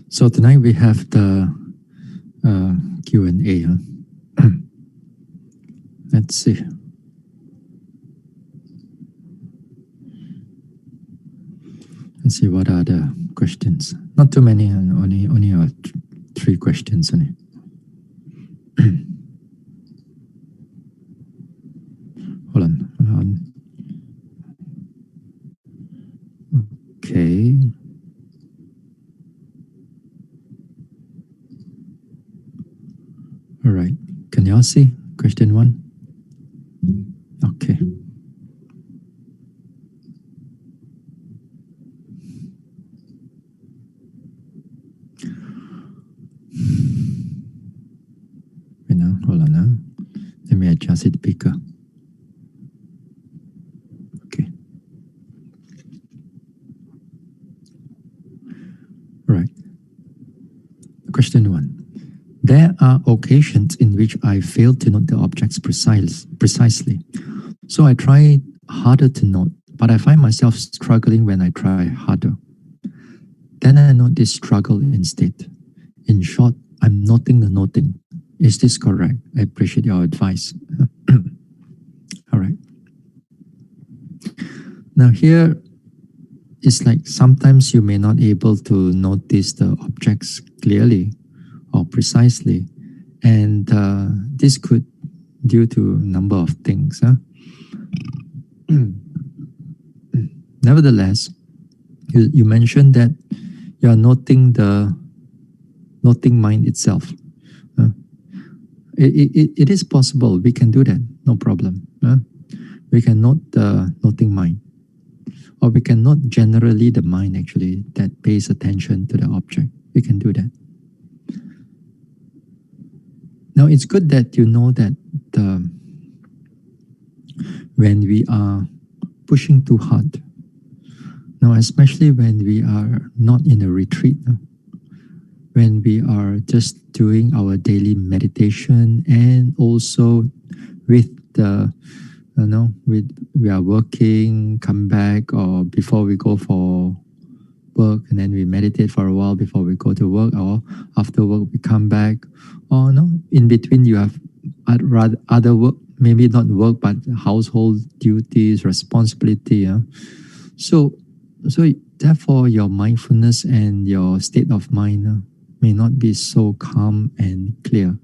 So tonight we have the Q&A. Huh? Let's see. Let's see what are the questions. Not too many, only 3 questions only. Hold on. Okay. All right. Can y'all see question 1? Okay. Wait now, hold on now. Let me adjust it bigger. Okay. All right. Question 1. There are occasions in which I fail to note the objects precisely. So I try harder to note, but I find myself struggling when I try harder. Then I note this struggle instead. In short, I'm noting the noting. Is this correct? I appreciate your advice. All right. Now here, it's like sometimes you may not able to notice the objects clearly or precisely, and this could due to a number of things. Nevertheless, you mentioned that you are noting the noting mind itself. It is possible. We can do that, no problem. We can note the noting mind, or we can note generally the mind actually that pays attention to the object. We can do that. Now it's good that you know that when we are pushing too hard, now especially when we are not in a retreat, when we are just doing our daily meditation, and also with the we are working, come back, or before we go for work, and then we meditate for a while before we go to work, or after work we come back, or in between you have other work, maybe not work but household duties, responsibility. So therefore your mindfulness and your state of mind may not be so calm and clear.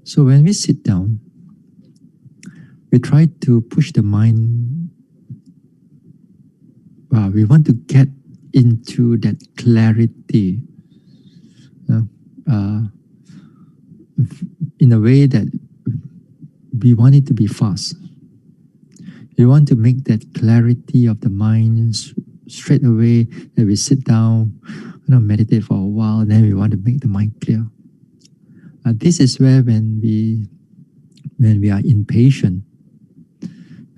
So when we sit down, we try to push the mind. We want to get into that clarity in a way that we want it to be fast. We want to make that clarity of the mind straight away, that we sit down, meditate for a while, and then we want to make the mind clear. This is where when we are impatient,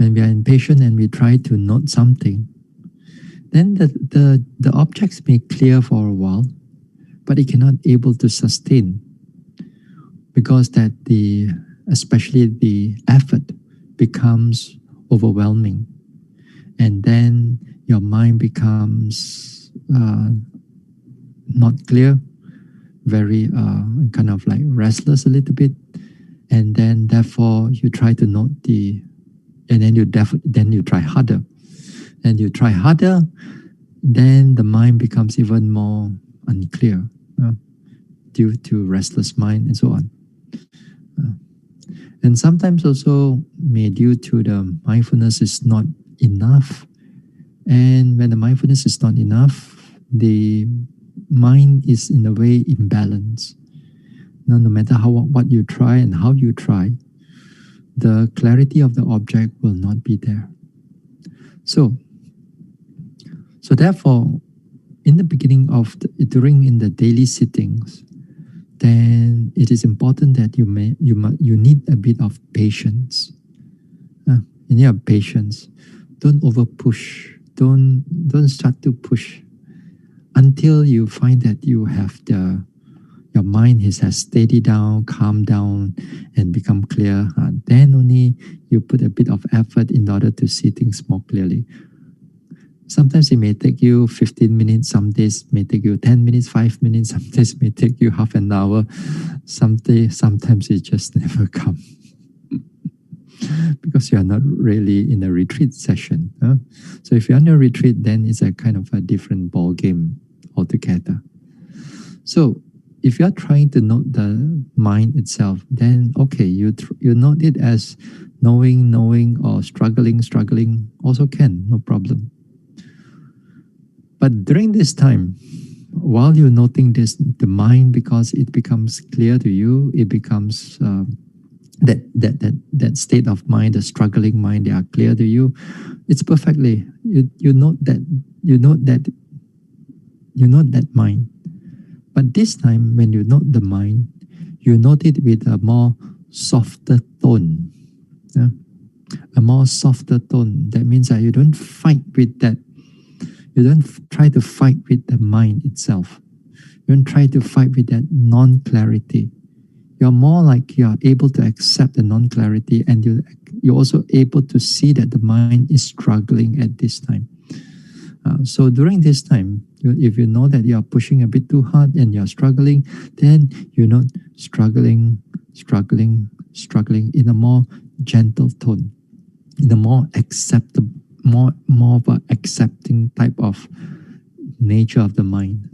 and we try to note something, then the objects may clear for a while, but it cannot able to sustain, because that especially the effort becomes overwhelming, and then your mind becomes not clear, very kind of like restless a little bit, and then therefore you try to note and then you try harder, and you try harder, then the mind becomes even more unclear due to restless mind and so on. And sometimes also may due to the mindfulness is not enough. And when the mindfulness is not enough, the mind is in a way imbalanced. No matter what you try and how you try, the clarity of the object will not be there. So therefore, in the beginning of during the daily sittings, then it is important that you need a bit of patience. You need patience. Don't over push. Don't start to push until you find that you have your mind has steadied down, calmed down, and become clear. Then only you put a bit of effort in order to see things more clearly. Sometimes it may take you 15 minutes, some days may take you 10 minutes, 5 minutes, some days may take you half an hour. Sometimes it just never comes because you are not really in a retreat session. So if you're on a retreat, then it's a kind of a different ball game altogether. So if you're trying to note the mind itself, then okay, you note it as knowing, or struggling, also can, no problem. But during this time, while you're noting this, the mind, because it becomes clear to you, it becomes that state of mind, the struggling mind, they are clear to you. It's perfectly. You note that mind. But this time, when you note the mind, you note it with a more softer tone. Yeah? A more softer tone. That means that you don't fight with that. You don't try to fight with the mind itself. You don't try to fight with that non-clarity. You're more like you're able to accept the non-clarity, and you're also able to see that the mind is struggling at this time. So during this time, if you know that you're pushing a bit too hard and you're struggling, then you're not struggling in a more gentle tone, in a more acceptable, more of an accepting type of nature of the mind,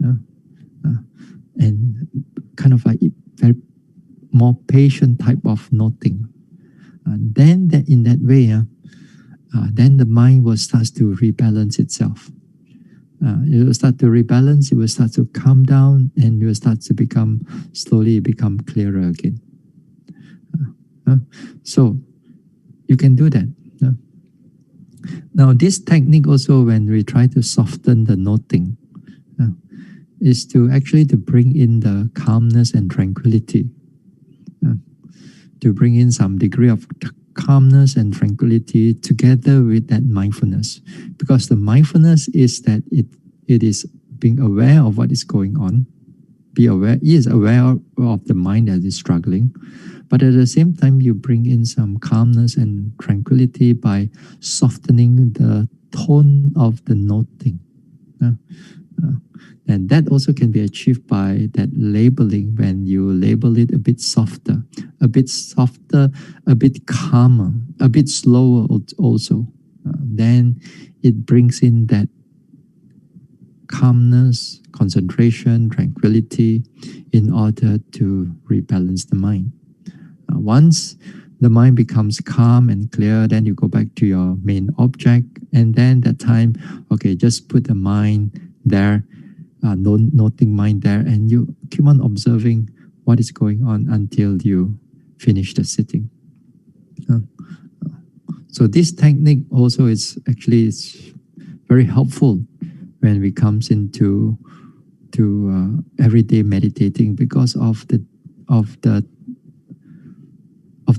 and kind of a very more patient type of noting. Then that in that way, then the mind will start to rebalance itself. It will start to rebalance, it will start to calm down, and it will start to slowly become clearer again. So you can do that. Now this technique also, when we try to soften the noting, is to actually to bring in the calmness and tranquility, to bring in some degree of calmness and tranquility together with that mindfulness. Because the mindfulness is that it is being aware of what is going on. He is aware of the mind that is struggling. But at the same time, you bring in some calmness and tranquility by softening the tone of the noting. And that also can be achieved by that labeling, when you label it a bit softer, a bit calmer, a bit slower also. Then it brings in that calmness, concentration, tranquility in order to rebalance the mind. Once the mind becomes calm and clear, then you go back to your main object, and then that time, okay, just put the mind there, noting mind there, and you keep on observing what is going on until you finish the sitting. So this technique also is very helpful when we comes into everyday meditating, because of the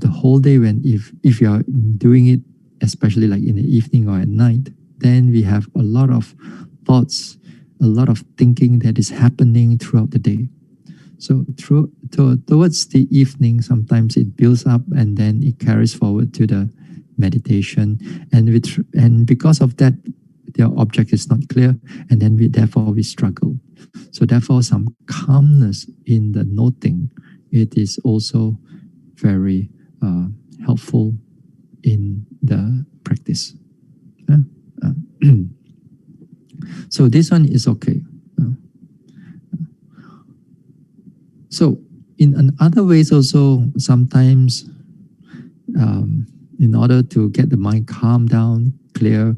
whole day. When if you are doing it, especially like in the evening or at night, then we have a lot of thoughts, a lot of thinking that is happening throughout the day. So towards the evening, sometimes it builds up and then it carries forward to the meditation, and because of that, their object is not clear, and then therefore we struggle. So therefore, some calmness in the noting, it is also very helpful in the practice. So this one is okay. So in other ways also, sometimes in order to get the mind calm down, clear,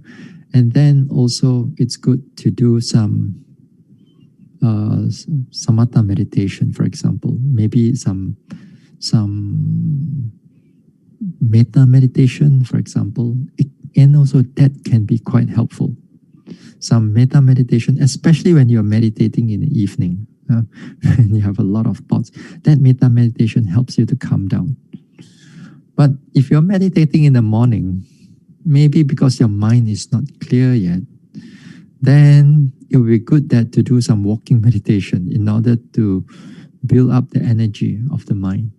and then also it's good to do some samatha meditation, for example, maybe some metta meditation, for example, and also that can be quite helpful. Some metta meditation, especially when you're meditating in the evening, when you have a lot of thoughts, that metta meditation helps you to calm down. But if you're meditating in the morning, maybe because your mind is not clear yet, then it will be good to do some walking meditation in order to build up the energy of the mind.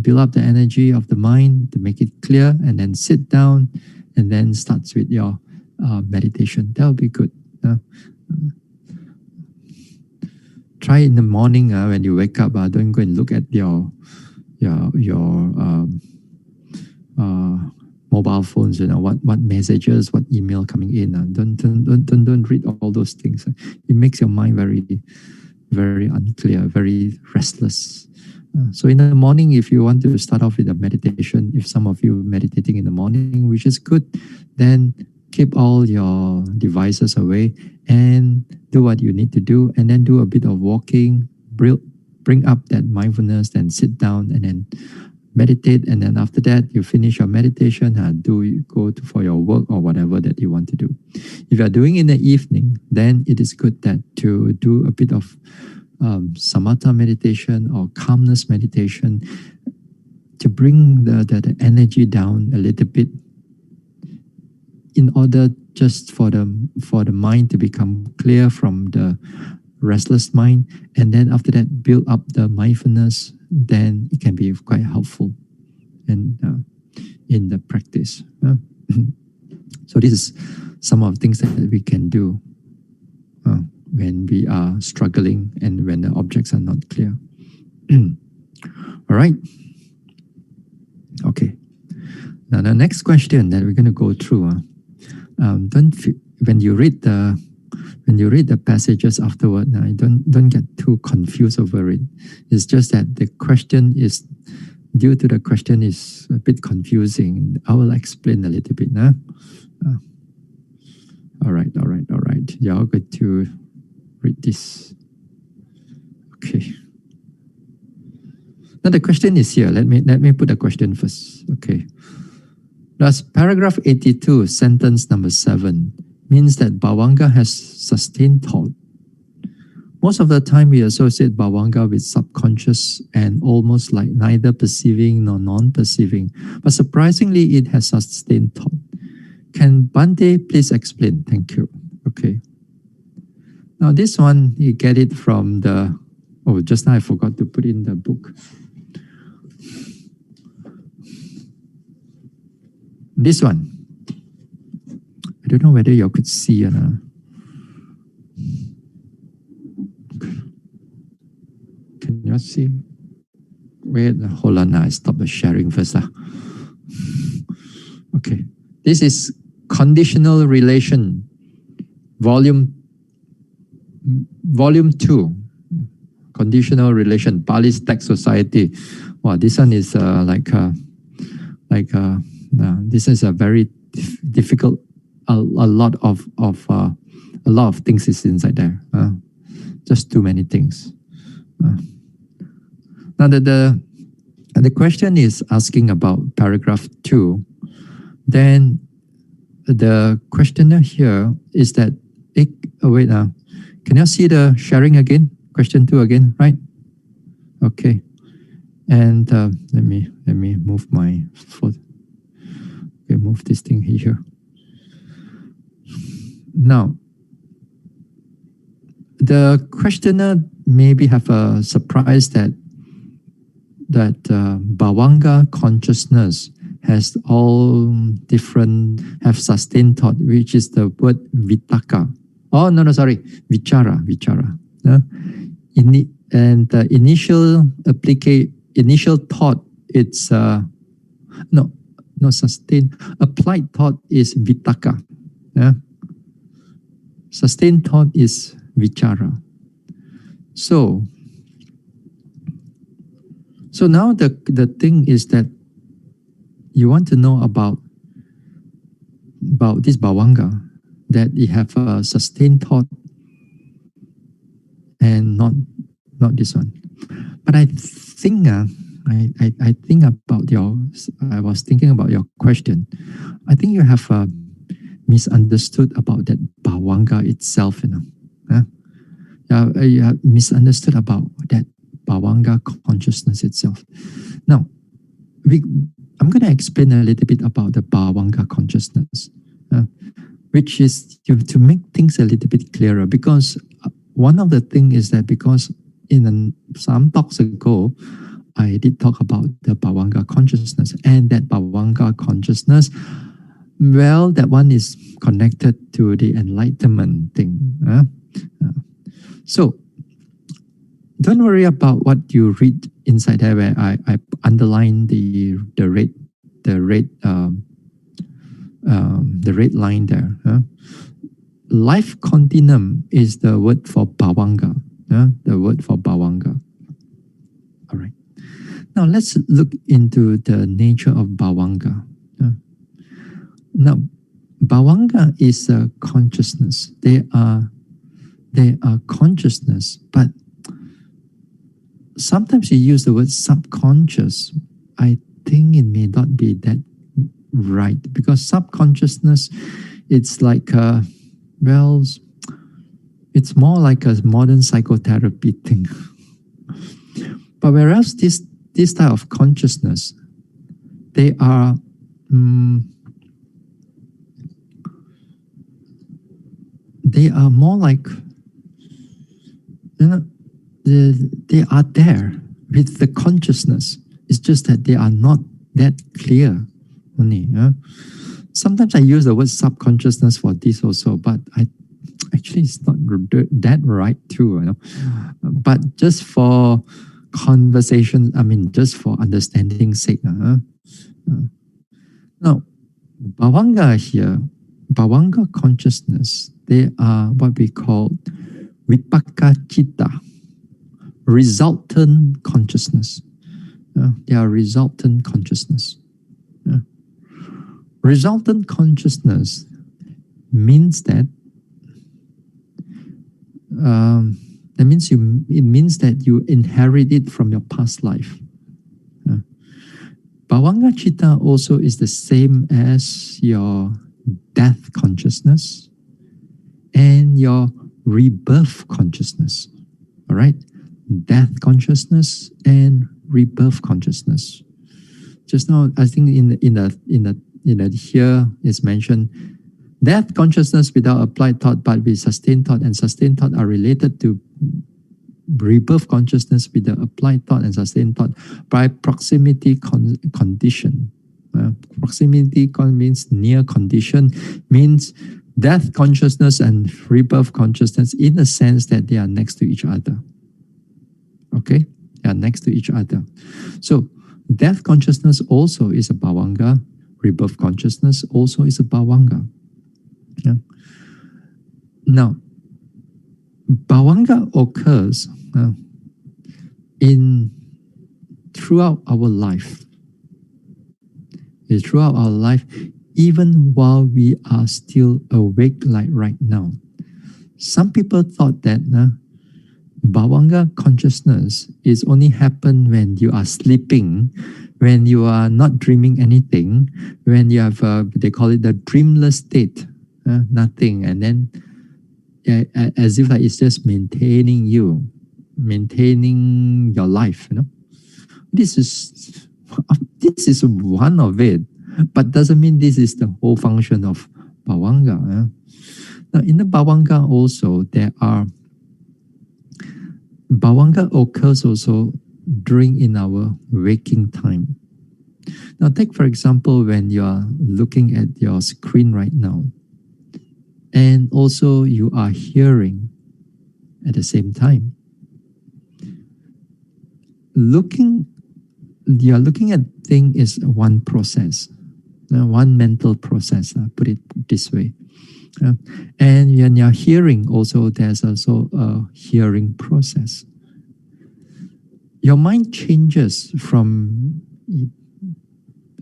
Build up the energy of the mind to make it clear, and then sit down, and then starts with your meditation. That would be good. Try in the morning when you wake up. Don't go and look at your mobile phones. What messages, what email coming in. Don't read all those things. It makes your mind very unclear, very restless. So in the morning, if you want to start off with a meditation, if some of you meditating in the morning, which is good, then keep all your devices away and do what you need to do, and then do a bit of walking, bring up that mindfulness, then sit down and then meditate. And then after that, you finish your meditation, for your work or whatever that you want to do. If you are doing in the evening, then it is good that to do a bit of samatha meditation or calmness meditation to bring the energy down a little bit, in order just for the mind to become clear from the restless mind, and then after that build up the mindfulness. Then it can be quite helpful and in the practice. So this is some of the things that we can do when we are struggling and when the objects are not clear. All right. Okay. Now the next question that we're going to go through. When you read the passages afterward, don't get too confused over it. It's just that the question is a bit confusing. I will explain a little bit. All right. You're going to read this. Okay. Now the question is here. Let me put the question first. Okay. Does paragraph 82, sentence number 7, means that bhavanga has sustained thought? Most of the time we associate bhavanga with subconscious and almost like neither perceiving nor non-perceiving. But surprisingly, it has sustained thought. Can Bhante please explain? Thank you. Okay. Now this one, you get it from just now I forgot to put in the book. This one. I don't know whether you could see it. Can you see? Wait, hold on. I stop the sharing first. Okay. This is Conditional Relation, Volume 2. Conditional Relation, Pali's Text Society. Wow, this one is this is a very difficult. A lot of things is inside there. Just too many things. Now the question is asking about paragraph 2. Then the questioner here is that can you see the sharing again? Question 2 again, right? Okay. And let me move my foot. Okay, move this thing here. Now, the questioner maybe have a surprise that bhavanga consciousness has all different, have sustained thought, which is the word vitaka. Oh, no, sorry, vichara. And the initial thought, it's sustained. Applied thought is vitaka. Yeah. Sustained thought is vichara. So now the thing is that you want to know about this bhavanga, that you have a sustained thought and not this one. But I think I was thinking about your question. I think you have misunderstood about that bhavanga itself. You have misunderstood about that bhavanga consciousness itself. Now, I'm going to explain a little bit about the bhavanga consciousness, which is to make things a little bit clearer. Because one of the things is that because some talks ago, I did talk about the bhavanga consciousness, and that bhavanga consciousness Well, that one is connected to the enlightenment thing. So don't worry about what you read inside there, where I underline the red line there. Life continuum is the word for bhavanga. The word for bhavanga. All right. Now let's look into the nature of bhavanga. Now, bhavanga is a consciousness. They are consciousness, but sometimes you use the word subconscious. I think it may not be that right, because subconsciousness, it's like it's more like a modern psychotherapy thing. But whereas this type of consciousness, they are more like, they are there with the consciousness. It's just that they are not that clear only. Sometimes I use the word subconsciousness for this also, but actually it's not that right too. But just for conversation, just for understanding's sake. Now, bhavanga here, bhavanga consciousness, they are what we call vipaka citta, resultant consciousness. They are resultant consciousness. Resultant consciousness means that it means that you inherit it from your past life. Bhavanga citta also is the same as your death consciousness and your rebirth consciousness. All right, death consciousness and rebirth consciousness. Just now, I think in the here is mentioned death consciousness without applied thought, but with sustained thought, and sustained thought are related to rebirth consciousness with the applied thought and sustained thought by proximity condition. Proximity means near condition, means death consciousness and rebirth consciousness in the sense that they are next to each other. Okay? They are next to each other. So death consciousness also is a bhavanga. Rebirth consciousness also is a bhavanga. Yeah. Now, bhavanga occurs throughout our life. Throughout our life, even while we are still awake, like right now. Some people thought that bhavanga consciousness is only happen when you are sleeping, when you are not dreaming anything, when you have they call it the dreamless state, nothing, and then as if it's just maintaining your life. This is one of it, but doesn't mean this is the whole function of bhavanga. Now, in the bhavanga also, bhavanga occurs also during in our waking time. Now, take for example when you are looking at your screen right now, and also you are hearing at the same time. You are looking at thing is one process, one mental process. Put it this way. And when you're hearing, also there's also a hearing process. Your mind changes from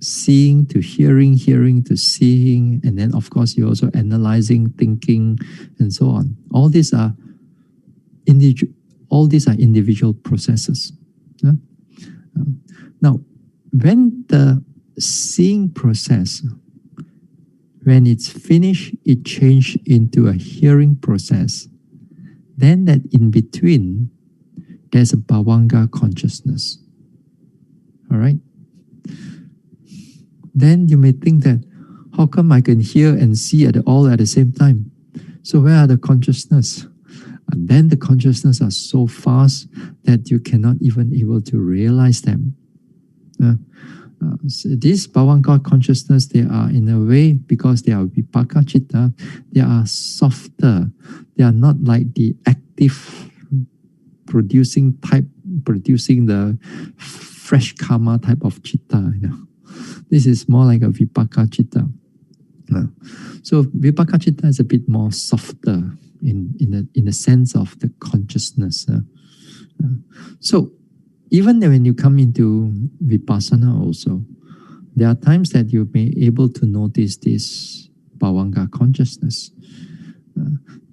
seeing to hearing, hearing to seeing, and then of course you're also analyzing, thinking, and so on. All these are individual processes. Now, when the seeing process, when it's finished, it changed into a hearing process. Then that in between, there's a bhavanga consciousness. All right? Then you may think that, how come I can hear and see all at the same time? So where are the consciousness? And then the consciousness are so fast that you cannot even able to realize them. So these bhavanga consciousness, they are in a way, because they are vipaka chitta, they are softer. They are not like the active producing the fresh karma type of chitta. This is more like a vipaka chitta. So vipaka chitta is a bit more softer in the sense of the consciousness. So even when you come into vipassana also, there are times that you may be able to notice this bhavanga consciousness.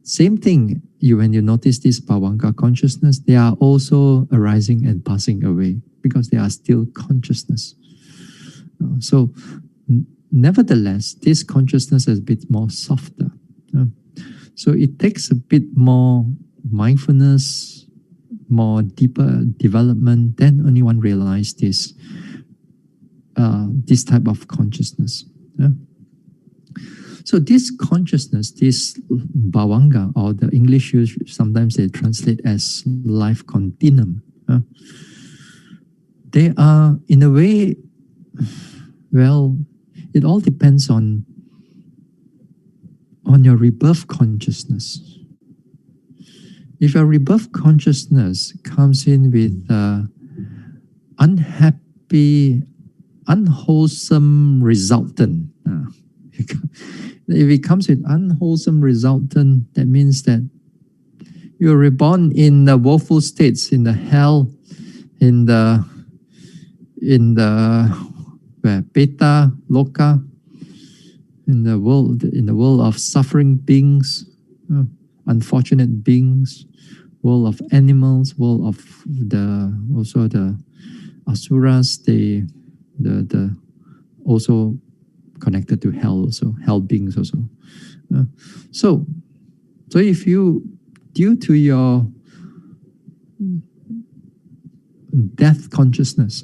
Same thing, when you notice this bhavanga consciousness, they are also arising and passing away because they are still consciousness. So nevertheless, this consciousness is a bit more softer. So it takes a bit more mindfulness, more deeper development, then only one realize this type of consciousness. So this consciousness, this bhavanga, or the English sometimes they translate as life continuum. They are, in a way, well, it all depends on your rebirth consciousness. If your rebirth consciousness comes in with unhappy, unwholesome resultant, if it comes with unwholesome resultant, that means that you're reborn in the woeful states, in the hell, in the beta loka, in the world of suffering beings, unfortunate beings, world of animals, world of also the asuras, the also connected to hell, also hell beings also. So if you, due to your death consciousness,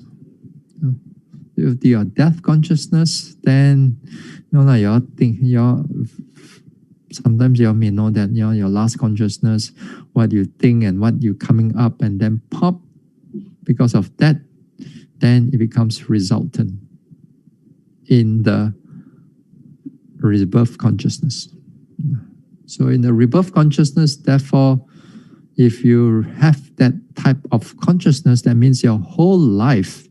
if your death consciousness, then sometimes you may know that your last consciousness, what you think and what you coming up, and then pop, because of that, then it becomes resultant in the rebirth consciousness. So in the rebirth consciousness, therefore, if you have that type of consciousness, that means your whole life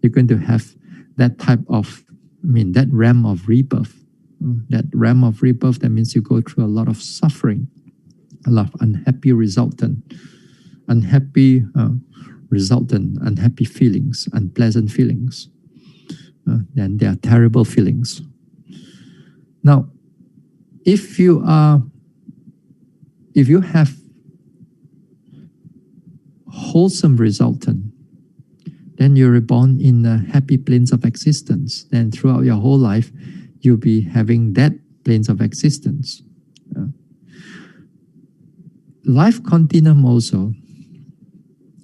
you're going to have that type of, that realm of rebirth. That realm of rebirth, that means you go through a lot of suffering, a lot of unhappy resultant, unhappy feelings, unpleasant feelings. Then there are terrible feelings. Now, if you have wholesome resultant, then you're reborn in the happy planes of existence. Then throughout your whole life, you'll be having that planes of existence. Life continuum also,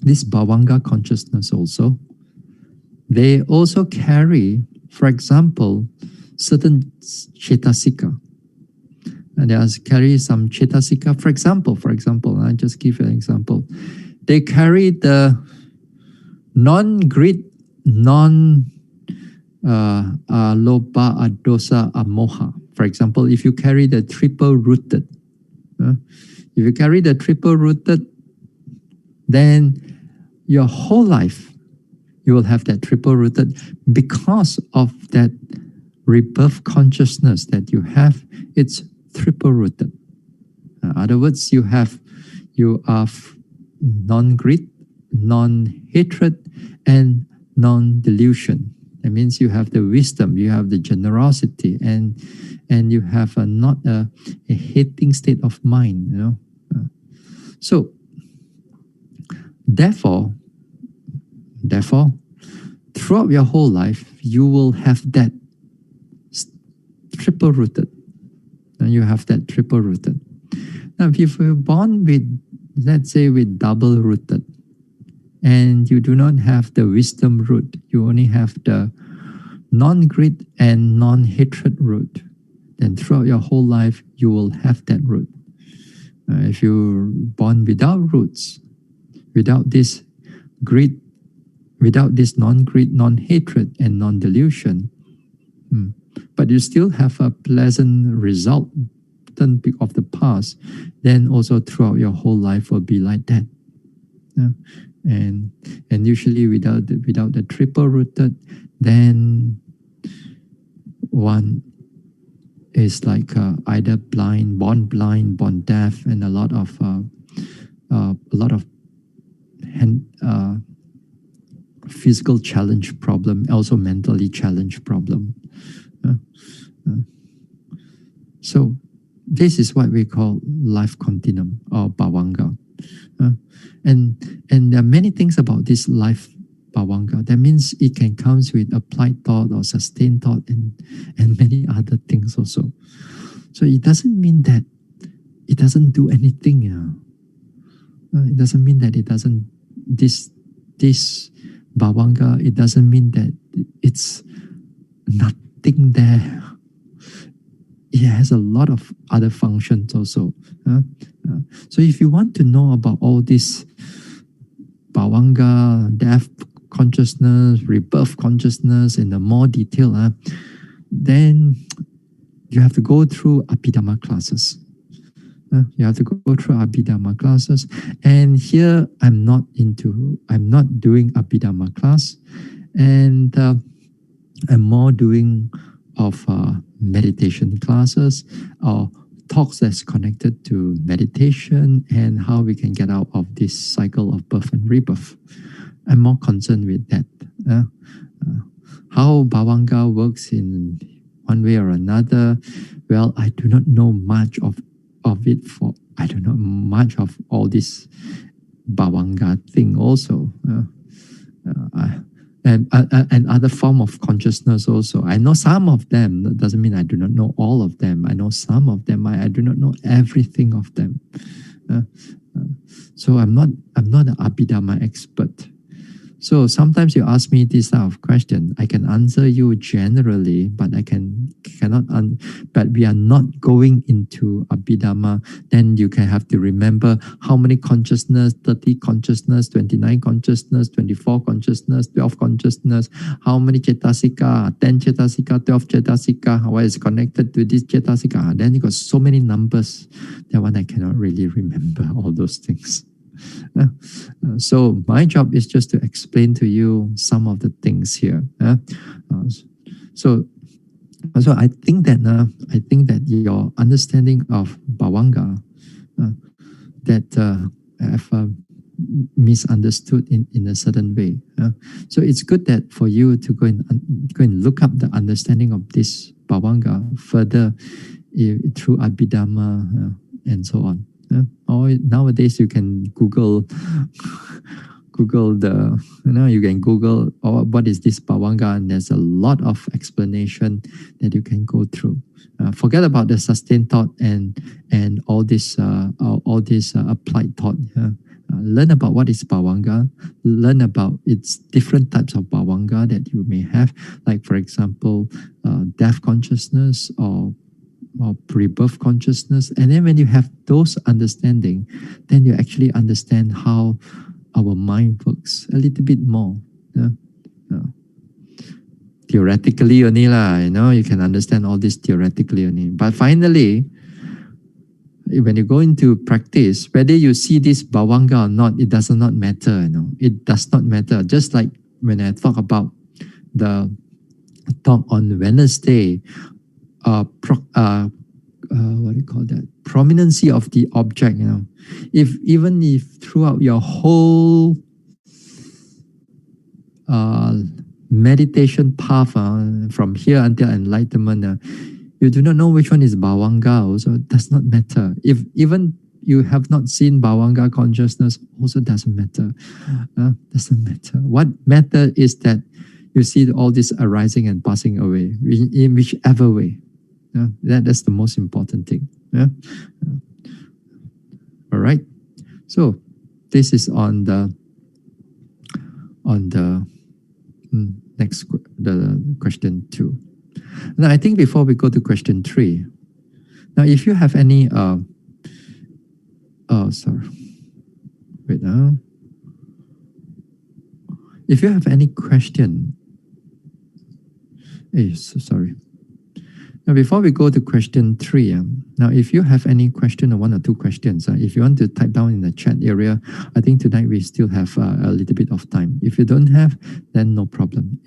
this bhavanga consciousness also, they also carry, for example, certain cetasika. And they carry some cetasika. For example, I just give you an example. They carry the non-greed, loba, adosa, amoha. For example, if you carry the triple-rooted, then your whole life you will have that triple-rooted because of that rebirth consciousness that you have. It's triple-rooted. In other words, you are non-greed, non-hatred, and non-delusion. That means you have the wisdom, you have the generosity, and you have not a hating state of mind. So therefore, throughout your whole life, you will have that triple-rooted. And you have that triple-rooted. Now, if you're born with, let's say, with double-rooted, and you do not have the wisdom root, you only have the non-greed and non-hatred root, then throughout your whole life, you will have that root. If you're born without roots, without this greed, without this non-greed, non-hatred, and non-delusion, but you still have a pleasant result of the past, then also throughout your whole life will be like that. Yeah? And usually without the triple rooted, then one is like either born blind, born deaf, and a lot of physical challenge problem, also mentally challenged problem. So this is what we call life continuum or bhavanga. And there are many things about this life bhavanga. That means it can come with applied thought or sustained thought and many other things also. So it doesn't mean that it doesn't do anything. It doesn't mean that it doesn't, this bhavanga, it doesn't mean that it's nothing there. It has a lot of other functions also. So if you want to know about all this bhavanga, death consciousness, rebirth consciousness in a more detail, then you have to go through Abhidhamma classes. You have to go through Abhidhamma classes. And here I'm not doing Abhidhamma class, and I'm more doing of meditation classes or talks that's connected to meditation and how we can get out of this cycle of birth and rebirth. I'm more concerned with that. How bhavanga works in one way or another, well, I do not know much of it. I don't know much of all this bhavanga thing also. And other form of consciousness also. I know some of them. That doesn't mean I do not know all of them. I know some of them. I do not know everything of them. So I'm not an Abhidhamma expert. So sometimes you ask me this type of question. I can answer you generally, but but we are not going into Abhidhamma. Then you can have to remember how many consciousness, 30 consciousness, 29 consciousness, 24 consciousness, 12 consciousness, how many cetasika, 10 cetasika, 12 cetasika, what is connected to this cetasika. Then you got so many numbers. That one I cannot really remember all those things. So my job is just to explain to you some of the things here. So I think that your understanding of bhavanga that have misunderstood in a certain way. So it's good that for you to go and look up the understanding of this bhavanga further through Abhidhamma and so on. Or nowadays you can Google you can Google what is this bhavanga, and there's a lot of explanation that you can go through. Forget about the sustained thought and all this applied thought. Learn about what is bhavanga. Learn about its different types of bhavanga that you may have, like for example, death consciousness or rebirth consciousness. And then when you have those understanding, then you actually understand how our mind works a little bit more. Theoretically only lah, you can understand all this theoretically only. But finally, when you go into practice, whether you see this bhavanga or not, it does not matter. It does not matter. Just like when I talk about the talk on Wednesday, what do you call that? Prominency of the object. Even if throughout your whole meditation path from here until enlightenment, you do not know which one is bhavanga. Also, does not matter. If even you have not seen bhavanga consciousness, also doesn't matter. Doesn't matter. What matters is that you see all this arising and passing away in whichever way. That's the most important thing. All right. So this is on the next the question 2. Now I think before we go to question 3, now if you have any If you have any question, sorry. Now, before we go to question 3, now if you have any question or 1 or 2 questions, if you want to type down in the chat area, I think tonight we still have a little bit of time. If you don't have, then no problem.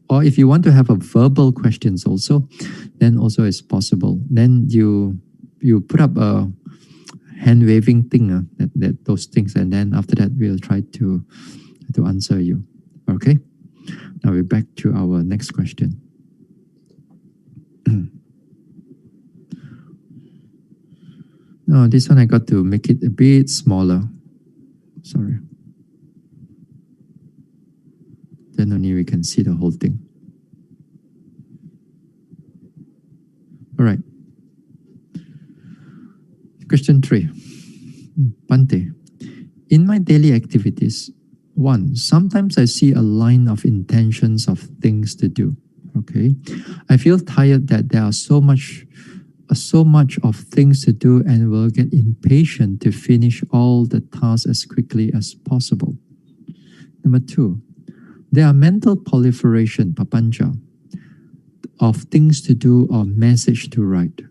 Or if you want to have a verbal questions also, then also it's possible. Then you put up a hand waving thing, that those things, and then after that we'll try to answer you. Okay. Now we're back to our next question. No, this one I got to make it a bit smaller. Sorry. Then only we can see the whole thing. All right. Question 3. Bhante, in my daily activities, 1, sometimes I see a line of intentions of things to do. Okay. I feel tired that there are so much of things to do and will get impatient to finish all the tasks as quickly as possible. Number 2, there are mental proliferation, papancha, of things to do or message to write.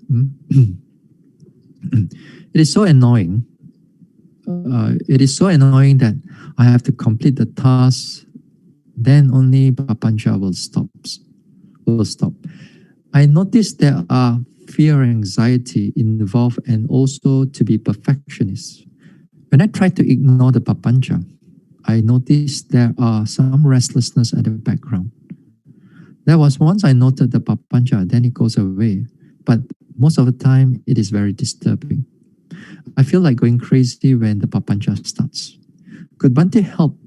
It is so annoying. It is so annoying that I have to complete the task, then only papancha will stop. I notice there are fear and anxiety involved and also to be perfectionist. When I try to ignore the papancha, I notice there are some restlessness at the background. There was once I noted the papancha, then it goes away. But most of the time, it is very disturbing. I feel like going crazy when the papancha starts. Could Bhante help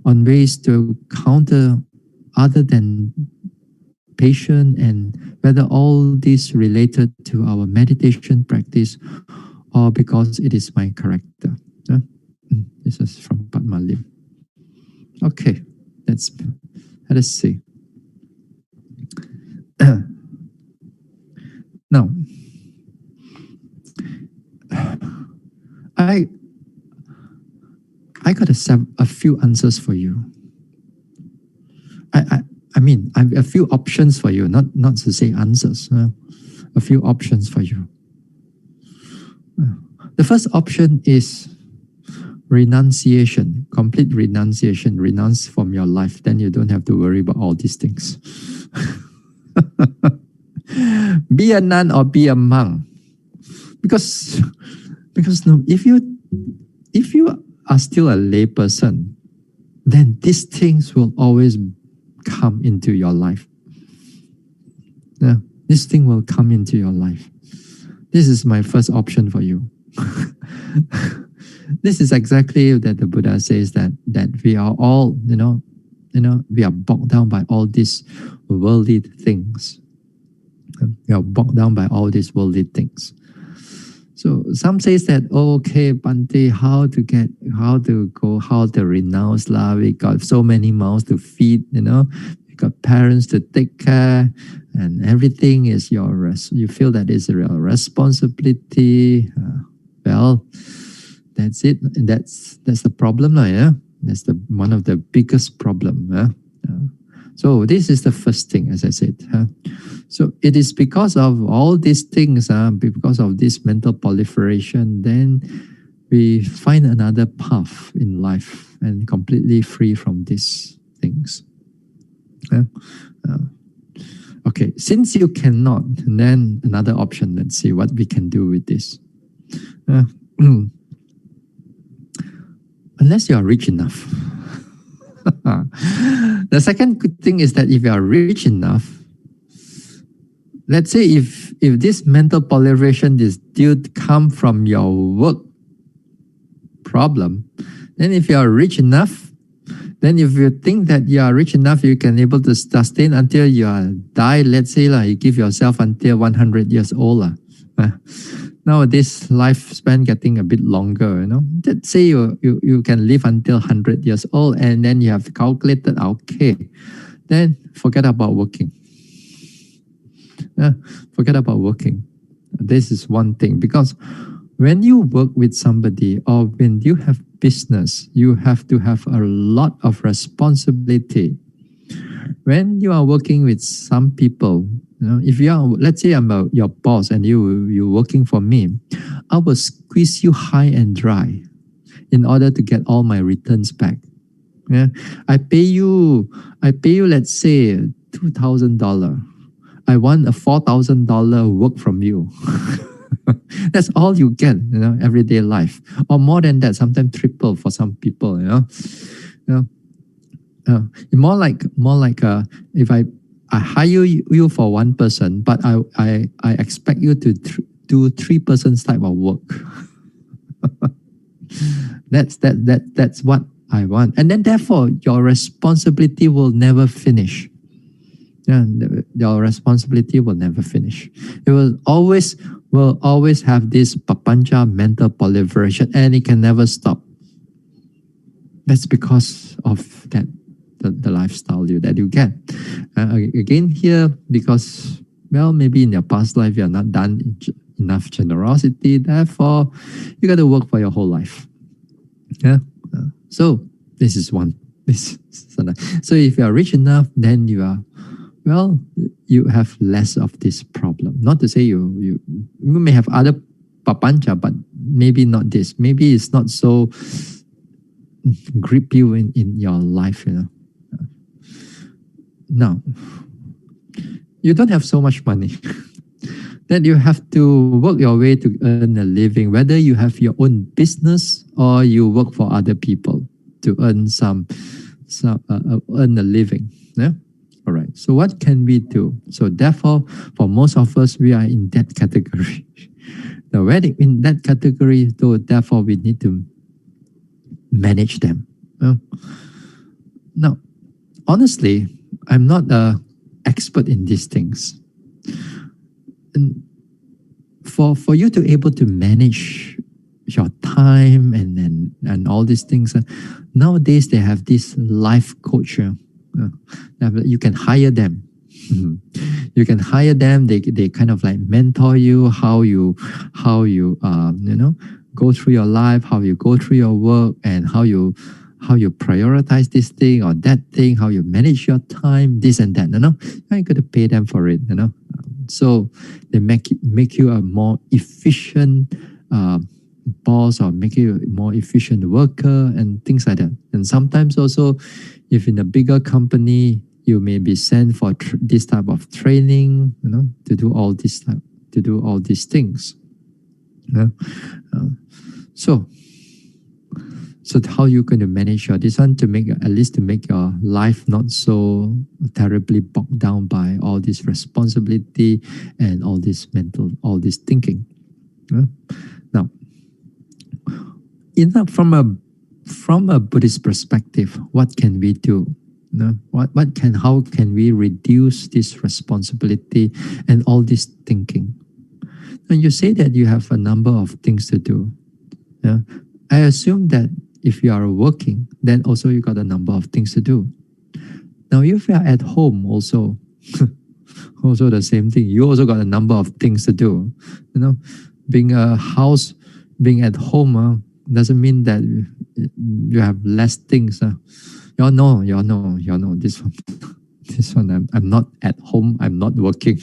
on ways to counter other than patient, and whether all this related to our meditation practice or because it is my character? This is from Padma Lim. Okay, let us see. Now, I got a few answers for you. I mean, I have a few options for you, not to say answers. A few options for you. The first option is renunciation, complete renunciation. Renounce from your life, then you don't have to worry about all these things. Be a nun or be a monk, because no, if you are still a lay person, then these things will always come into your life. Yeah, this thing will come into your life. This is my first option for you. This is exactly that the Buddha says that we are all, we are bogged down by all these worldly things. We are bogged down by all these worldly things. So some says that, okay, Bhante, how to renounce lah. We got so many mouths to feed, we got parents to take care, and everything is you feel that it's your responsibility. Well, that's it. That's the problem, yeah. That's one of the biggest problem. So this is the first thing, as I said. So it is because of all these things, because of this mental proliferation, then we find another path in life and completely free from these things. Okay, since you cannot, then another option, let's see what we can do with this. Unless you are rich enough. The second good thing is that if you are rich enough, let's say if this mental proliferation is due to come from your work problem, then if you are rich enough, then if you think that you are rich enough, you can able to sustain until you die, let's say you give yourself until 100 years old. Nowadays, lifespan getting a bit longer, Let's say you can live until 100 years old, and then you have calculated, okay, then forget about working. Forget about working. This is one thing, because When you work with somebody or when you have business, you have to have a lot of responsibility. When you are working with some people, if you are, let's say I'm your boss and you working for me, I will squeeze you high and dry in order to get all my returns back. Yeah, I pay you, let's say $2,000. I want a $4,000 work from you. That's all you get, everyday life, or more than that, sometimes triple for some people. You more like if I hire you for one person, but I expect you to do 3 persons type of work. That's what I want, and then therefore your responsibility will never finish. Yeah, your responsibility will never finish. It will always have this papancha mental proliferation, and it can never stop. That's because of that the lifestyle that you get. Again here, because maybe in your past life you are not done enough generosity, therefore you got to work for your whole life. Yeah. So this is one. So if you are rich enough, then you are, you have less of this problem. Not to say you may have other papancha, but maybe not this. Maybe it's not so grip you in your life. Now, you don't have so much money that you have to work your way to earn a living, whether you have your own business or you work for other people to earn earn a living. Yeah. All right. So what can we do? So therefore, for most of us, we are in that category. Now, when in that category, so therefore we need to manage them. Now, honestly, I'm not an expert in these things. And for you to able to manage your time and all these things, nowadays they have this life coach. You can hire them. You can hire them. They kind of like mentor you how you go through your life, how you go through your work, and how you prioritize this thing or that thing, how you manage your time, this and that. You got to pay them for it. So they make you a more efficient boss, or make you a more efficient worker and things like that. And sometimes also, if in a bigger company, you may be sent for this type of training, to do all these things. So how you going to manage this one to make your life not so terribly bogged down by all this responsibility and all this thinking. Now, from a Buddhist perspective, what can we do? How can we reduce this responsibility and all this thinking? And you say that you have a number of things to do. Yeah? I assume that if you are working, then also you got a number of things to do. Now, if you are at home also, also the same thing. You also got a number of things to do. Being at home doesn't mean that you have less things. Y'all know this one. This one, I'm not at home. I'm not working.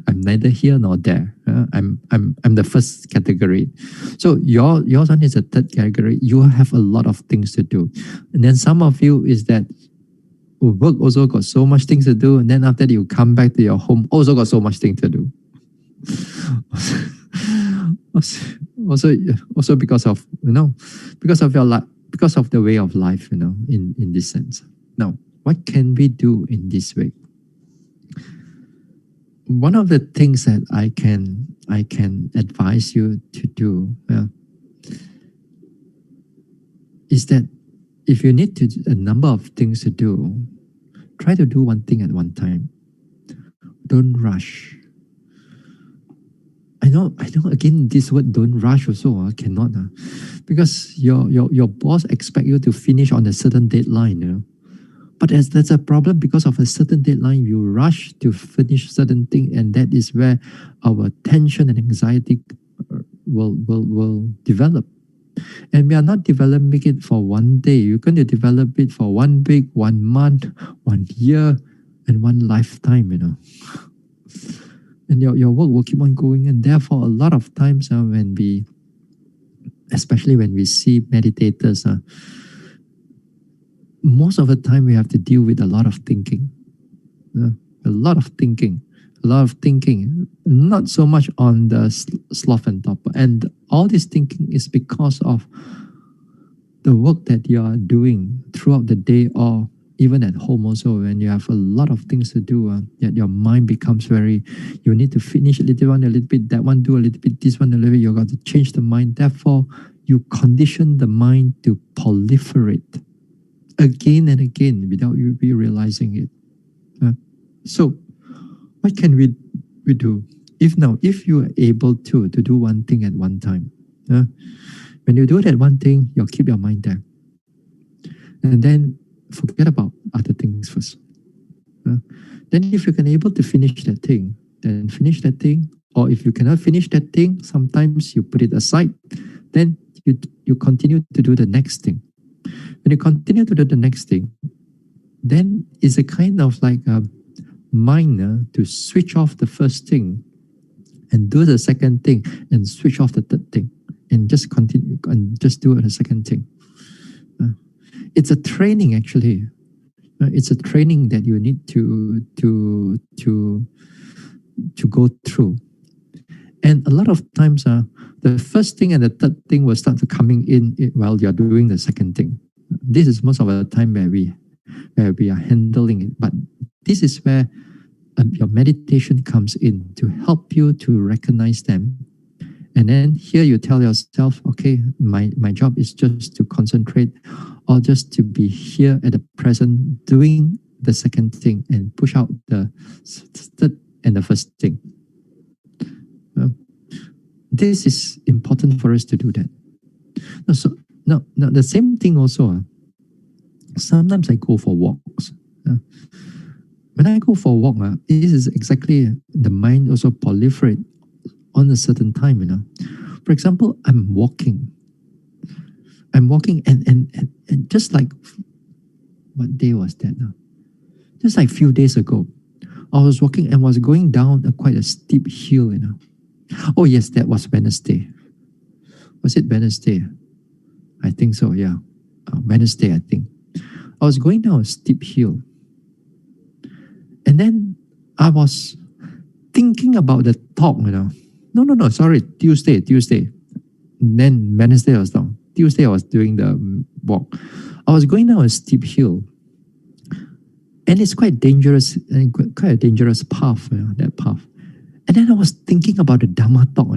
I'm neither here nor there. I'm the first category. So your one is a third category. You have a lot of things to do, and then some of you is that work also got so much things to do, and then after that you come back to your home, also got so much things to do. Also because of your life, because of the way of life, in this sense. Now, what can we do in this way? One of the things that I can advise you to do is that if you need a number of things to do, try to do one thing at one time. Don't rush. I know. Again, this word "don't rush" also cannot, because your boss expect you to finish on a certain deadline. But that's a problem. Because of a certain deadline, you rush to finish certain thing, and that is where our tension and anxiety will develop. And we are not developing it for one day. You're going to develop it for 1 week, 1 month, 1 year, and 1 lifetime, And your work will keep on going. And therefore, a lot of times when we, especially when we see meditators, most of the time we have to deal with a lot of thinking. A lot of thinking. Not so much on the sloth and torpor. And all this thinking is because of the work that you are doing throughout the day, or even at home also, when you have a lot of things to do, yet your mind becomes very, you need to finish a little one a little bit, that one do a little bit, this one a little bit, you got to change the mind. Therefore, you condition the mind to proliferate again and again without you be realizing it. So, what can we do? If you are able to do one thing at one time, when you do it at one thing, you'll keep your mind there. And then forget about other things first. Then if you can able to finish that thing, then finish that thing. Or if you cannot finish that thing, sometimes you put it aside. Then you continue to do the next thing. When you continue to do the next thing, then it's a kind of like a mind to switch off the first thing and do the second thing and switch off the third thing and just continue and just do the second thing. It's a training actually. It's a training that you need to go through. And a lot of times the first thing and the third thing will start to coming in while you're doing the second thing. This is most of the time where we are handling it. But this is where your meditation comes in to help you to recognize them. And then here you tell yourself, okay, my job is just to concentrate or just to be here at the present doing the second thing and push out the third and the first thing. This is important for us to do that. Now, the same thing also. Sometimes I go for walks. When I go for a walk, this is exactly the mind also proliferate on a certain time. For example, I'm walking and just like, what day was that now? Just like a few days ago, I was walking and was going down quite a steep hill. Oh yes, that was Wednesday. Was it Wednesday? I think so, yeah. Wednesday, I think. I was going down a steep hill. And then I was thinking about the talk, No, sorry, Tuesday. And then Wednesday I was down. Tuesday I was doing the walk. I was going down a steep hill. And it's quite dangerous, and quite a dangerous path, that path. And then I was thinking about the Dhamma talk.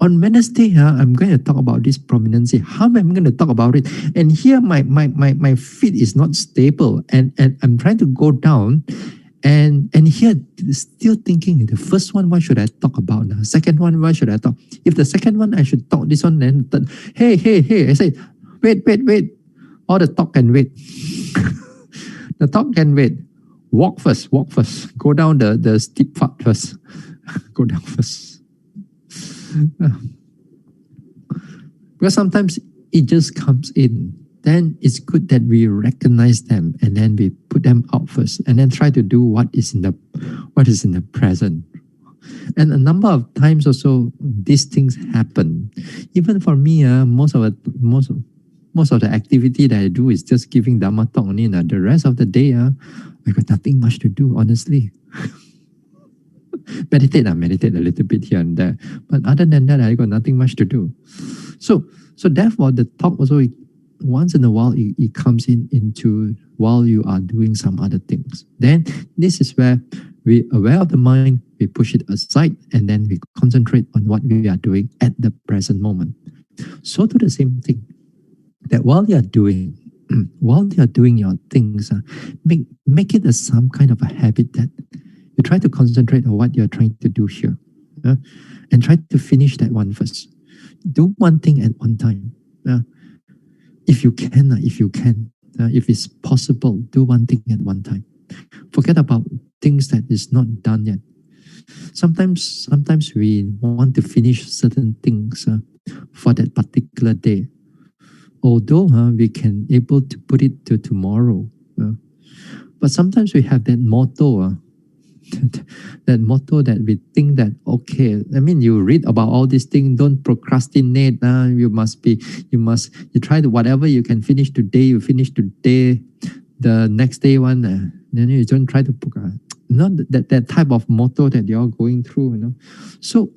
On Wednesday, I'm going to talk about this prominency. How am I going to talk about it? And here my feet is not stable, and I'm trying to go down. And here, still thinking, the first one, what should I talk about now? Second one, what should I talk? If the second one, I should talk this one, then the third. Hey, I say, wait. All the talk can wait. The talk can wait. Walk first. Go down the steep path first. Go down first. Because sometimes it just comes in. Then it's good that we recognize them and then we put them out first and then try to do what is in the present. And a number of times also these things happen. Even for me, most of the activity that I do is just giving Dhamma talk only. The rest of the day, I got nothing much to do, honestly. meditate a little bit here and there. But other than that, I got nothing much to do. So therefore, the talk also, once in a while, it comes into while you are doing some other things. Then this is where we're aware of the mind, we push it aside, and then we concentrate on what we are doing at the present moment. So do the same thing. That while you are doing your things, make it as some kind of a habit that you try to concentrate on what you are trying to do here, and try to finish that one first. Do one thing at one time. If you can, if it's possible, do one thing at one time. Forget about things that is not done yet. Sometimes we want to finish certain things for that particular day. Although we can able to put it to tomorrow, but sometimes we have that motto. That motto that we think that, okay, I mean, you read about all these things, don't procrastinate. You try to whatever you can finish today, you finish today. The next day one, then you don't try to not that type of motto that you're going through. So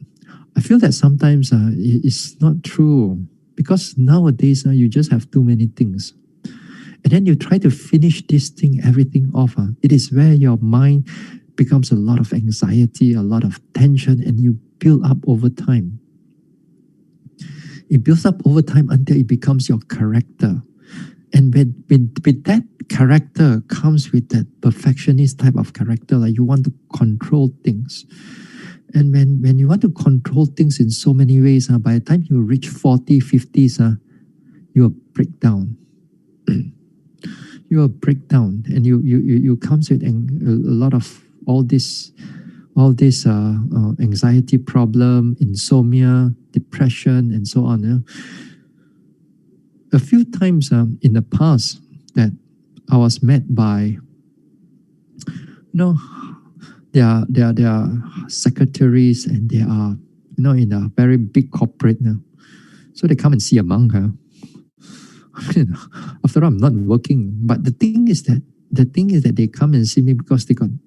I feel that sometimes it's not true, because nowadays you just have too many things. And then you try to finish this thing, everything off. It is where your mind becomes a lot of anxiety, a lot of tension, and you build up over time. It builds up over time until it becomes your character. And with that character comes with that perfectionist type of character, like you want to control things. And when you want to control things in so many ways, by the time you reach 40, 50s, you will break down. You will break down, and you comes with a lot of all this anxiety problem, insomnia, depression, and so on. A few times in the past that I was met by, they are secretaries, and they are in a very big corporate now. So they come and see a monk. I mean, after all, I'm not working, but the thing is that they come and see me because they come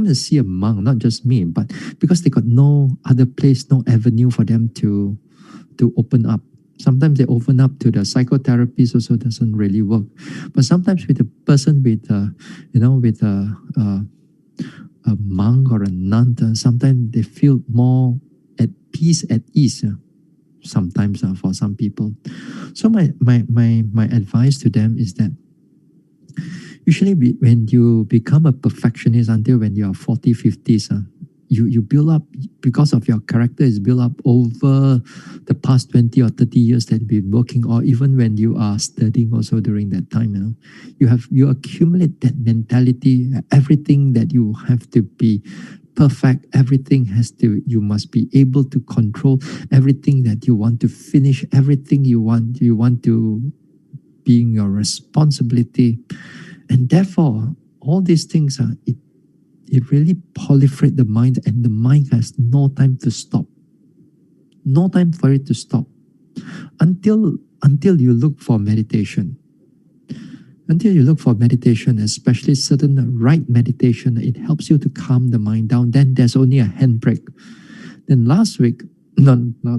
and see a monk, not just me, but because they got no other place, no avenue for them to open up. Sometimes they open up to the psychotherapies, also doesn't really work. But sometimes with a person with a monk or a nun, sometimes they feel more at peace, at ease. Sometimes for some people. So my advice to them is that usually when you become a perfectionist until when you are 40, 50s, you build up, because of your character is built up over the past 20 or 30 years that you've been working, or even when you are studying also during that time. You accumulate that mentality, everything that you have to be perfect, everything you must be able to control, everything that you want to finish, everything you want to being your responsibility. And therefore all these things it really proliferate the mind, and the mind has no time to stop, no time for it to stop until you look for meditation. Until you look for meditation, especially certain right meditation, it helps you to calm the mind down. Then there's only a handbrake. Then last week, not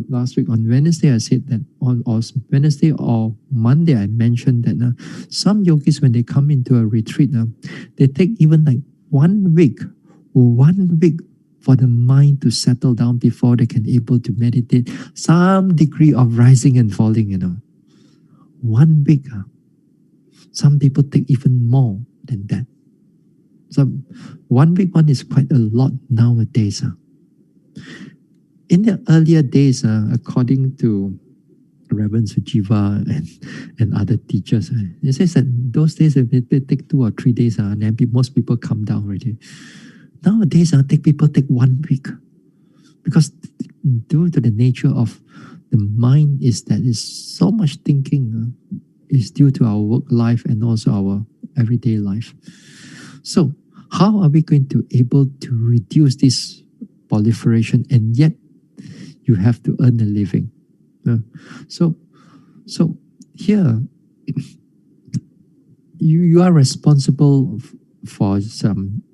last week, on Wednesday, I said that on Wednesday or Monday, I mentioned that some yogis, when they come into a retreat, they take even like 1 week for the mind to settle down before they can able to meditate. Some degree of rising and falling, 1 week. Some people take even more than that. So 1 week one is quite a lot nowadays. In the earlier days, according to Reverend Sujiva and other teachers, it says that those days they take 2 or 3 days, and then most people come down already. Nowadays, people take 1 week, because due to the nature of the mind is so much thinking. Is due to our work life and also our everyday life. So how are we going to able to reduce this proliferation, and yet you have to earn a living? So here you are responsible for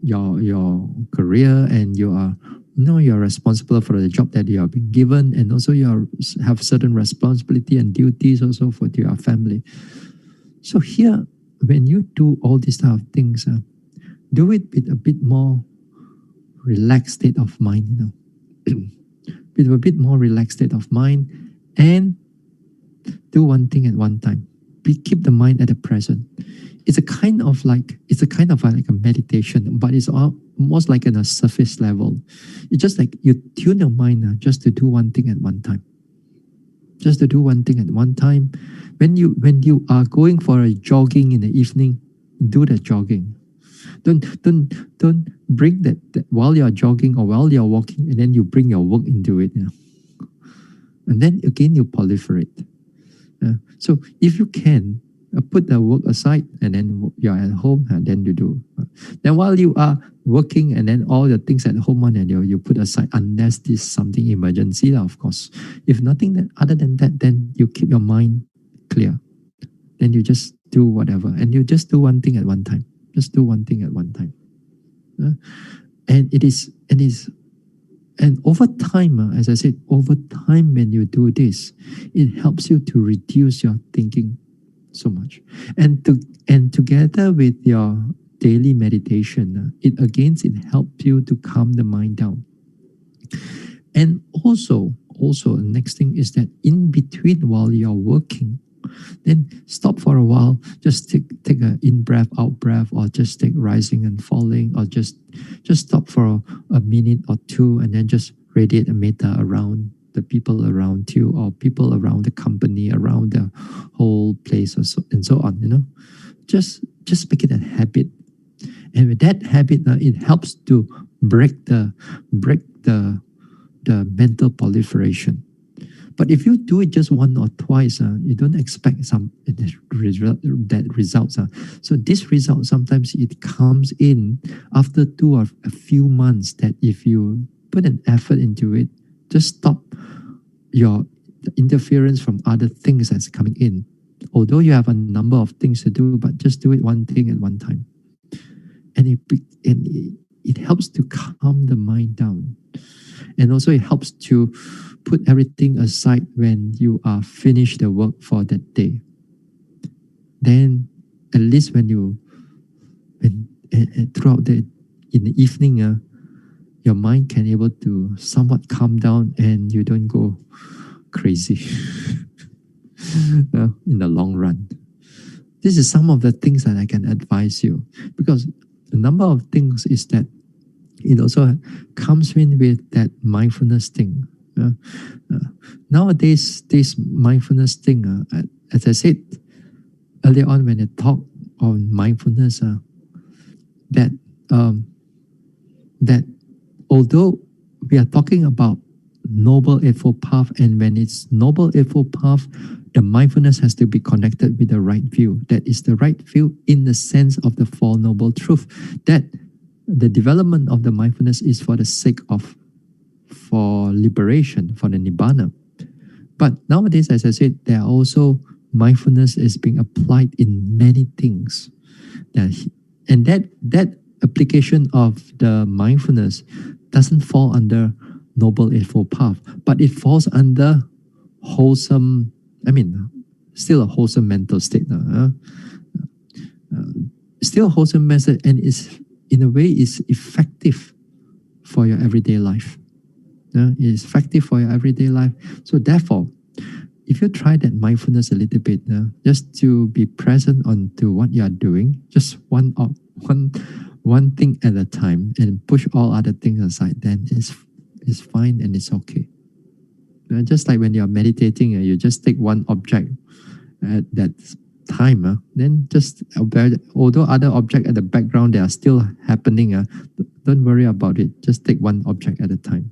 your career, and you're responsible for the job that you have been given, and also you have certain responsibility and duties also for your family. So here, when you do all these type of things, do it with a bit more relaxed state of mind, with a bit more relaxed state of mind, and do one thing at one time. Keep the mind at the present. It's a kind of like a meditation, but it's almost like on a surface level. It's just like you tune your mind just to do one thing at one time. Just to do one thing at one time. When you are going for a jogging in the evening, do the jogging. Don't bring that while you're jogging or while you're walking, and then you bring your work into it. And then again you proliferate. So if you can put the work aside, and then you're at home, and then you do. Then while you are working, and then all the things at home on, and you put aside, unless there's something emergency, of course. If nothing other than that, then you keep your mind clear. Then you just do whatever, and you just do one thing at one time. Just do one thing at one time. And over time, as I said, over time when you do this, it helps you to reduce your thinking so much. And together with your daily meditation, it helps you to calm the mind down. And also the next thing is that in between while you're working, then stop for a while, just take an in-breath, out-breath, or just take rising and falling, or just stop for a minute or two, and then just radiate a metta around the people around you, or people around the company, around the whole place, and so on. Just make it a habit. And with that habit, it helps to break the mental proliferation. But if you do it just once or twice, you don't expect that results. So this result, sometimes it comes in after 2 or a few months, that if you put an effort into it, just stop the interference from other things that's coming in. Although you have a number of things to do, but just do it one thing at one time. And it helps to calm the mind down. And also it helps to put everything aside when you are finished the work for that day. Then at least throughout in the evening, your mind can able to somewhat calm down, and you don't go crazy in the long run. This is some of the things that I can advise you, because a number of things is that it also comes in with that mindfulness thing. Nowadays, this mindfulness thing, as I said earlier on when I talked on mindfulness, that although we are talking about Noble Eightfold Path, and when it's Noble Eightfold Path, the mindfulness has to be connected with the right view. That is the right view in the sense of the Four Noble Truths. That the development of the mindfulness is for the sake of, for liberation, for the Nibbana. But nowadays, as I said, there are also mindfulness is being applied in many things. And that application of the mindfulness doesn't fall under Noble Eightfold Path, but it falls under wholesome, still a wholesome mental state. Still a wholesome method, and is in a way is effective for your everyday life. It is effective for your everyday life. So therefore, if you try that mindfulness a little bit, just to be present onto what you are doing, just one thing at a time, and push all other things aside, then it's fine and it's okay. Just like when you are meditating, you just take one object at that time, then just, although other objects at the background, they are still happening, don't worry about it. Just take one object at a time.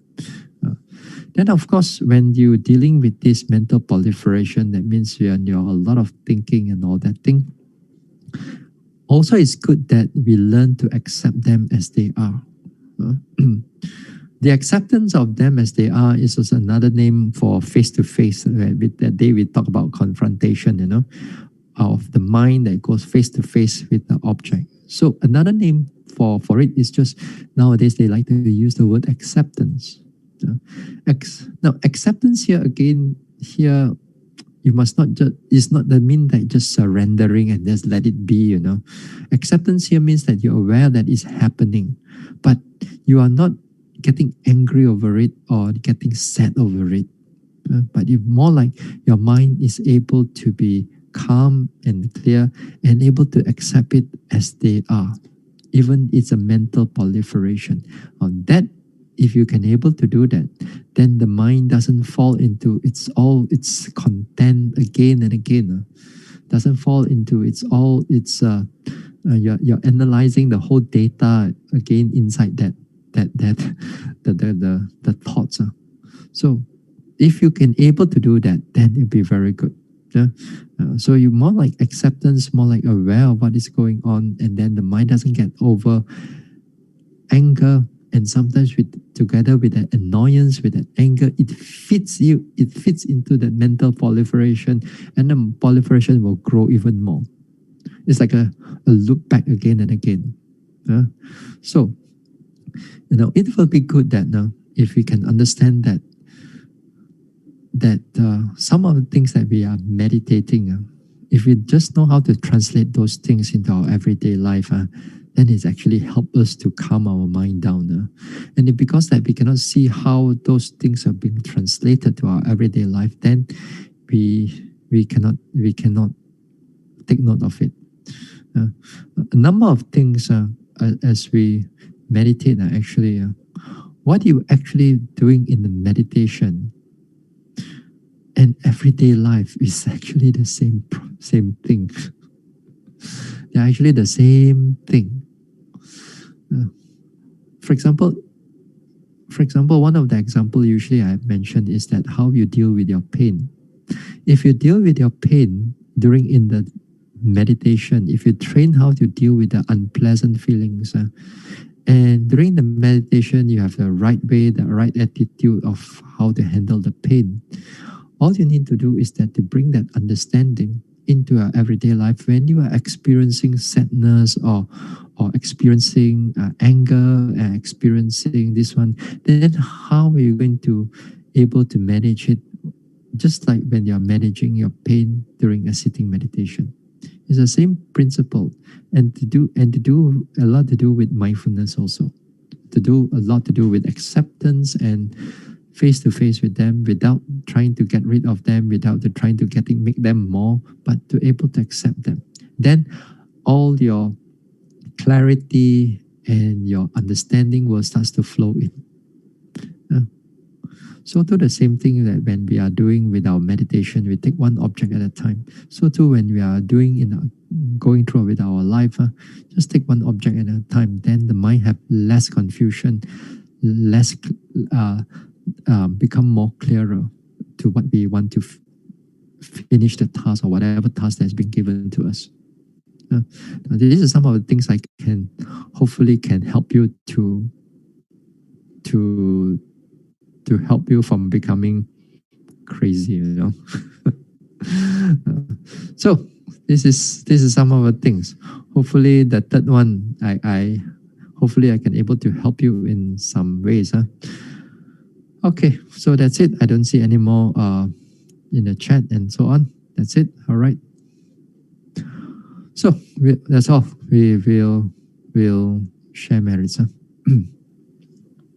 Then, of course, when you're dealing with this mental proliferation, that means you're a lot of thinking and all that thing. Also, it's good that we learn to accept them as they are. The acceptance of them as they are is also another name for face-to-face. With that day, we talk about confrontation, of the mind that goes face-to-face with the object. So another name for it is just, nowadays they like to use the word acceptance. Now, acceptance here again, you must not just, it's not the mean that just surrendering and just let it be, Acceptance here means that you're aware that it's happening, but you are not getting angry over it or getting sad over it. But it's more like your mind is able to be calm and clear and able to accept it as they are. Even it's a mental proliferation. On that, if you can able to do that, then the mind doesn't fall into its content again and again. Doesn't fall into its You're analyzing the whole data again inside the thoughts. So if you can able to do that, then it'll be very good. Yeah? So you more like acceptance, more like aware of what is going on, and then the mind doesn't get over anger, and sometimes with together with that annoyance, with that anger, it fits you. It fits into that mental proliferation, and the proliferation will grow even more. It's like a loop back again and again. So it will be good that now if we can understand that some of the things that we are meditating, if we just know how to translate those things into our everyday life, then it's actually help us to calm our mind down. And because that we cannot see how those things are being translated to our everyday life, then we cannot take note of it. A number of things as we meditate actually, what are you actually doing in the meditation and everyday life is actually the same thing. They're actually the same thing. For example, one of the example usually I mentioned is that how you deal with your pain. If you deal with your pain during in the meditation, if you train how to deal with the unpleasant feelings, and during the meditation you have the right way, the right attitude of how to handle the pain, all you need to do is that to bring that understanding into our everyday life. When you are experiencing sadness or experiencing anger and experiencing this one, then how are you going to able to manage it? Just like when you're managing your pain during a sitting meditation, it's the same principle, and to do a lot to do with mindfulness also, to do a lot to do with acceptance and face to face with them without trying to get rid of them, without trying to make them more, but to able to accept them. Then all your clarity and your understanding will start to flow in. So do the same thing that when we are doing with our meditation, we take one object at a time. So too when we are going through with our life, just take one object at a time. Then the mind have less confusion, less become more clearer to what we want to finish the task or whatever task that's been given to us. These are some of the things I can hopefully can help you to help you from becoming crazy. So this is some of the things. Hopefully the third one I hopefully I can able to help you in some ways. Okay, so that's it. I don't see any more in the chat and so on. That's it. All right. So that's all. We'll share merits.